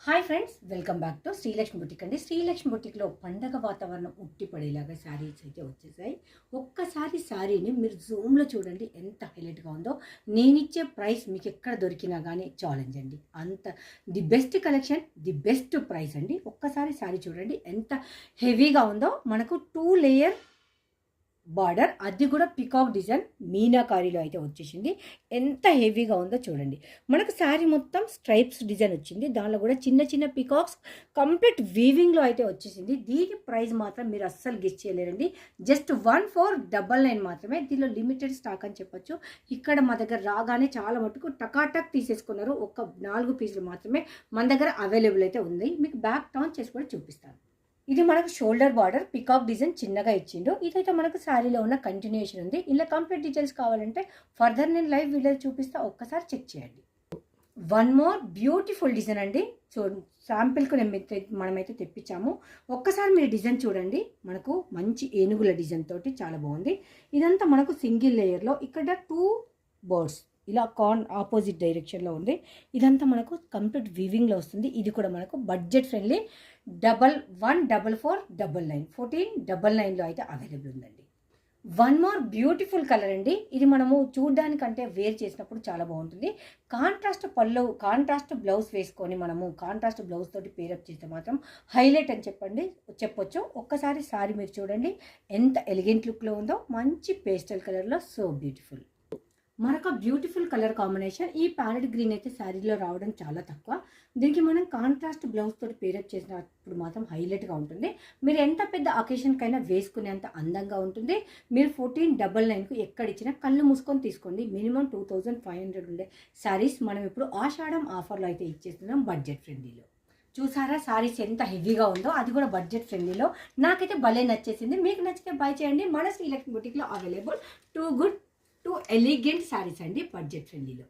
Hi friends, welcome back to Srilakshmi boutique అండి. శ్రీలక్ష్మి బుటిక్లో పండగ వాతావరణం ఉట్టిపడేలాగా శారీస్ అయితే వచ్చేసాయి. ఒక్కసారి శారీని మీరు జూమ్లో చూడండి ఎంత హైలైట్గా ఉందో. నేనిచ్చే ప్రైస్ మీకు ఎక్కడ దొరికినా కానీ ఛాలెంజ్ అండి. అంత the best collection, the best price అండి. ఒక్కసారి శారీ చూడండి ఎంత హెవీగా ఉందో. మనకు 2 లేయర్ బార్డర్, అది కూడా పికాక్ డిజైన్ మీనాకారీలో అయితే వచ్చేసింది. ఎంత హెవీగా ఉందో చూడండి. మనకు శారీ మొత్తం స్ట్రైప్స్ డిజైన్ వచ్చింది. దానిలో కూడా చిన్న చిన్న పికాక్స్ కంప్లీట్ వీవింగ్లో అయితే వచ్చేసింది. దీని ప్రైస్ మాత్రం మీరు అస్సలు గెస్ చేయలేరండి. జస్ట్ 1499 మాత్రమే. దీనిలో లిమిటెడ్ స్టాక్ అని చెప్పొచ్చు. ఇక్కడ మా దగ్గర రాగానే చాలా మటుకు టకాటక్ తీసేసుకున్నారు. ఒక 4 పీసులు మాత్రమే మన దగ్గర అవైలబుల్ అయితే ఉంది. మీకు బ్యాక్ టర్న్ చేసి కూడా చూపిస్తాను. ఇది మనకు షోల్డర్ బార్డర్ పికాక్ డిజైన్ చిన్నగా ఇచ్చిండు. ఇదైతే మనకు శారీలో ఉన్న కంటిన్యూషన్ ఉంది. ఇలా కంప్లీట్ డీటెయిల్స్ కావాలంటే ఫర్దర్ నేను లైవ్ వీడియో చూపిస్తా, ఒక్కసారి చెక్ చేయండి. వన్ మోర్ బ్యూటిఫుల్ డిజైన్ అండి. శాంపిల్కు మనమైతే తెప్పించాము. ఒక్కసారి మీరు డిజైన్ చూడండి. మనకు మంచి ఏనుగుల డిజైన్ తోటి చాలా బాగుంది. ఇదంతా మనకు సింగిల్ లేయర్లో ఇక్కడ 2 బర్డ్స్ ఇలా ఆపోజిట్ డైరెక్షన్లో ఉంది. ఇదంతా మనకు కంప్లీట్ వీవింగ్లో వస్తుంది. ఇది కూడా మనకు బడ్జెట్ ఫ్రెండ్లీ 114499 1499లో అయితే అవైలబుల్ ఉందండి. వన్ మోర్ బ్యూటిఫుల్ కలర్ అండి. ఇది మనము చూడ్డానికంటే వేర్ చేసినప్పుడు చాలా బాగుంటుంది. కాంట్రాస్ట్ బ్లౌజ్ వేసుకొని మనము కాంట్రాస్ట్ బ్లౌజ్ తోటి పేరప్ చేస్తే మాత్రం హైలైట్ అని చెప్పొచ్చు. ఒక్కసారి సారీ మీరు చూడండి ఎంత ఎలిగెంట్ లుక్లో ఉందో. మంచి పేస్టల్ కలర్లో సో బ్యూటిఫుల్. మరొక బ్యూటిఫుల్ కలర్ కాంబినేషన్. ఈ ప్యారెట్ గ్రీన్ అయితే శారీలో రావడం చాలా తక్కువ. దీనికి మనం కాంట్రాస్ట్ బ్లౌజ్ తోటి పేరప్ చేసినప్పుడు మాత్రం హైలైట్గా ఉంటుంది. మీరు ఎంత పెద్ద అకేషన్కైనా వేసుకునేంత అందంగా ఉంటుంది. మీరు 1499కు ఎక్కడిచ్చినా కళ్ళు మూసుకొని తీసుకోండి. మినిమం 2500 ఉండే శారీస్ మనం ఇప్పుడు ఆషాఢం ఆఫర్లో అయితే ఇచ్చేస్తున్నాం బడ్జెట్ ఫ్రెండ్లీలో. చూసారా శారీస్ ఎంత హెవీగా ఉందో, అది కూడా బడ్జెట్ ఫ్రెండ్లీలో. నాకైతే భలే నచ్చేసింది. మీకు నచ్చితే బై చేయండి. మన శ్రీలక్ష్మి బుటిక్లో అవైలబుల్ 2 ఎలిగెంట్ శారీస్ అండి బడ్జెట్ ఫ్రెండ్లీలో.